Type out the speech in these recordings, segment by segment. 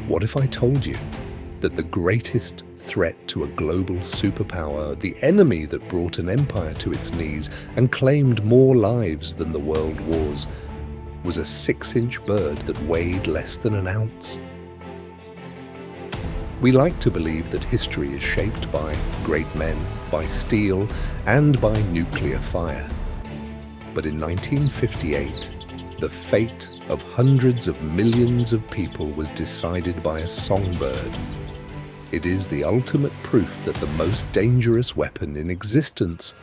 What if I told you that the greatest threat to a global superpower, the enemy that brought an empire to its knees and claimed more lives than the world wars, was a 6-inch bird that weighed less than an ounce? We like to believe that history is shaped by great men, by steel, and by nuclear fire. But in 1958, the fate of hundreds of millions of people was decided by a songbird. It is the ultimate proof that the most dangerous weapon in existence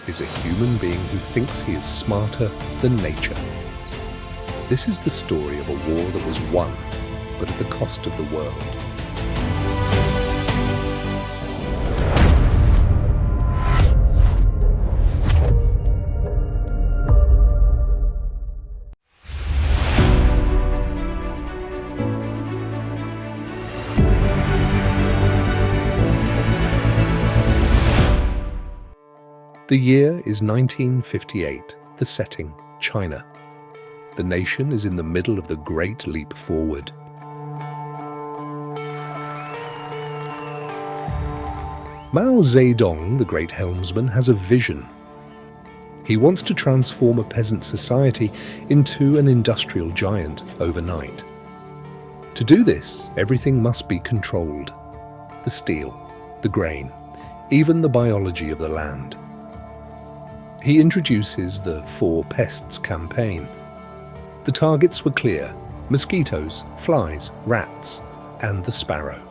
is a human being who thinks he is smarter than nature. This is the story of a war that was won, but at the cost of the world. The year is 1958, the setting, China. The nation is in the middle of the Great Leap Forward. Mao Zedong, the great helmsman, has a vision. He wants to transform a peasant society into an industrial giant overnight. To do this, everything must be controlled. The steel, the grain, even the biology of the land. He introduces the Four Pests Campaign. The targets were clear: mosquitoes, flies, rats, and the sparrow.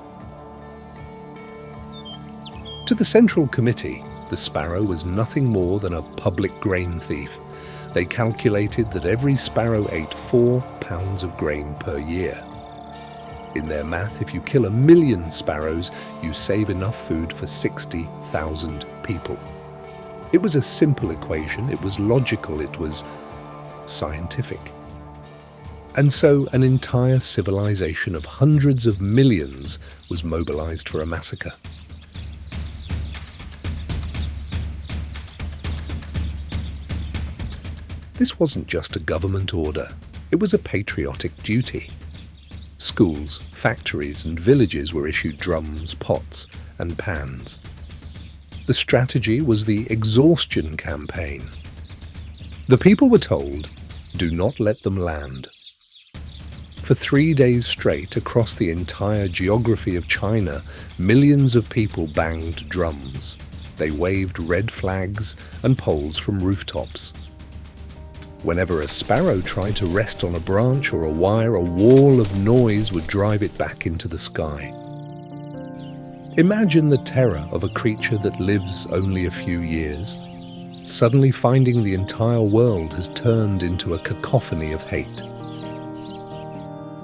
To the Central Committee, the sparrow was nothing more than a public grain thief. They calculated that every sparrow ate 4 pounds of grain per year. In their math, if you kill 1 million sparrows, you save enough food for 60,000 people. It was a simple equation, it was logical, it was scientific. And so an entire civilization of hundreds of millions was mobilized for a massacre. This wasn't just a government order, it was a patriotic duty. Schools, factories, and villages were issued drums, pots, and pans. The strategy was the Exhaustion Campaign. The people were told, do not let them land. For 3 days straight, across the entire geography of China, millions of people banged drums. They waved red flags and poles from rooftops. Whenever a sparrow tried to rest on a branch or a wire, a wall of noise would drive it back into the sky. Imagine the terror of a creature that lives only a few years, suddenly finding the entire world has turned into a cacophony of hate.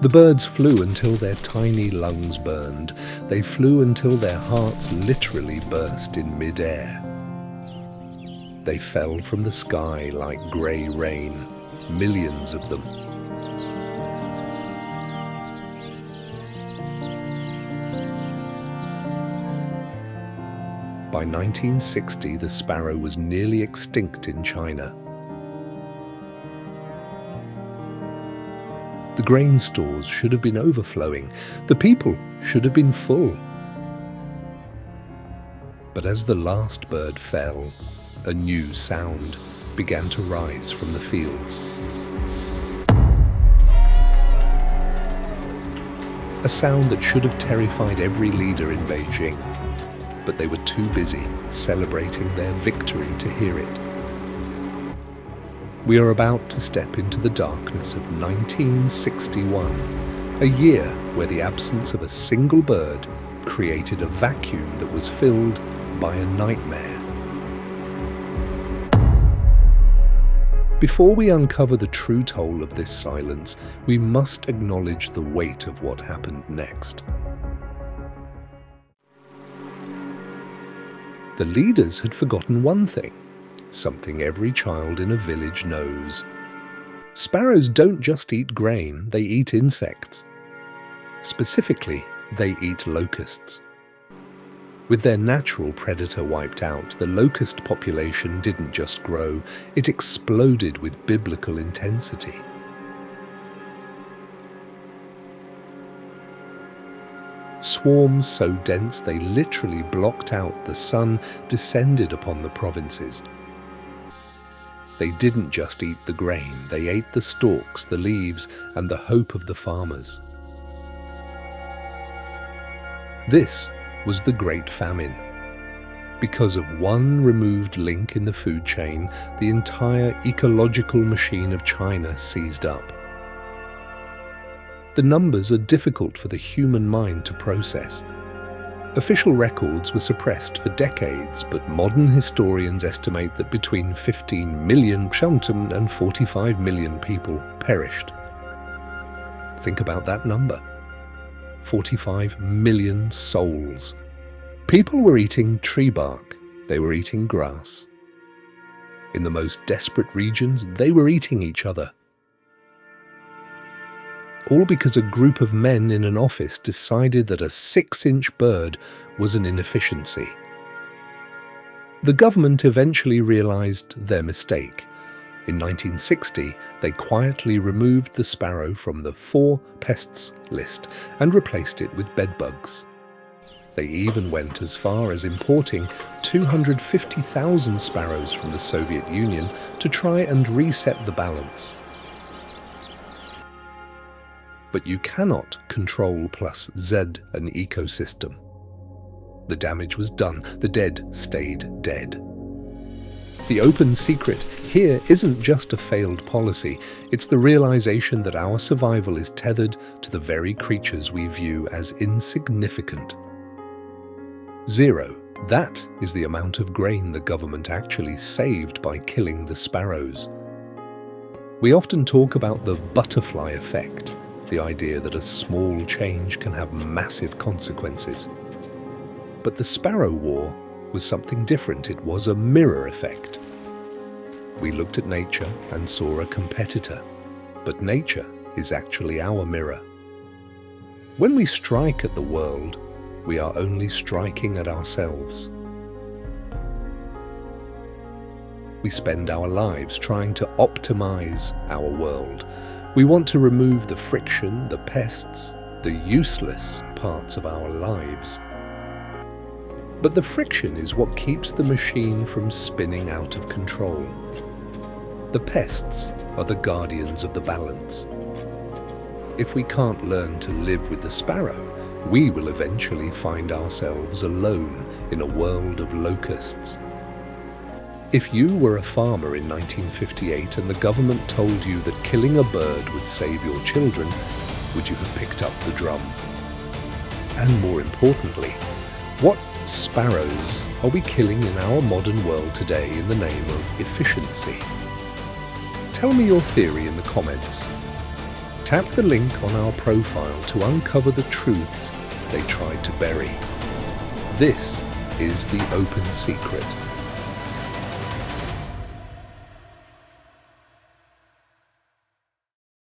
The birds flew until their tiny lungs burned. They flew until their hearts literally burst in mid-air. They fell from the sky like grey rain, millions of them. By 1960, the sparrow was nearly extinct in China. The grain stores should have been overflowing. The people should have been full. But as the last bird fell, a new sound began to rise from the fields. A sound that should have terrified every leader in Beijing. But they were too busy celebrating their victory to hear it. We are about to step into the darkness of 1961, a year where the absence of a single bird created a vacuum that was filled by a nightmare. Before we uncover the true toll of this silence, we must acknowledge the weight of what happened next. The leaders had forgotten one thing, something every child in a village knows. Sparrows don't just eat grain, they eat insects. Specifically, they eat locusts. With their natural predator wiped out, the locust population didn't just grow, it exploded with biblical intensity. Swarms so dense they literally blocked out the sun descended upon the provinces. They didn't just eat the grain, they ate the stalks, the leaves, and the hope of the farmers. This was the Great Famine. Because of one removed link in the food chain, the entire ecological machine of China seized up. The numbers are difficult for the human mind to process. Official records were suppressed for decades, but modern historians estimate that between 15 million and 45 million people perished. Think about that number. 45 million souls. People were eating tree bark, they were eating grass. In the most desperate regions, they were eating each other. All because a group of men in an office decided that a 6-inch bird was an inefficiency. The government eventually realized their mistake. In 1960, they quietly removed the sparrow from the Four Pests list and replaced it with bedbugs. They even went as far as importing 250,000 sparrows from the Soviet Union to try and reset the balance. But you cannot control plus Z an ecosystem. The damage was done, the dead stayed dead. The open secret here isn't just a failed policy, it's the realization that our survival is tethered to the very creatures we view as insignificant. 0. That is the amount of grain the government actually saved by killing the sparrows. We often talk about the butterfly effect, the idea that a small change can have massive consequences. But the Sparrow War was something different. It was a mirror effect. We looked at nature and saw a competitor, but nature is actually our mirror. When we strike at the world, we are only striking at ourselves. We spend our lives trying to optimize our world. We want to remove the friction, the pests, the useless parts of our lives. But the friction is what keeps the machine from spinning out of control. The pests are the guardians of the balance. If we can't learn to live with the sparrow, we will eventually find ourselves alone in a world of locusts. If you were a farmer in 1958 and the government told you that killing a bird would save your children, would you have picked up the drum? And more importantly, what sparrows are we killing in our modern world today in the name of efficiency? Tell me your theory in the comments. Tap the link on our profile to uncover the truths they tried to bury. This is the open secret.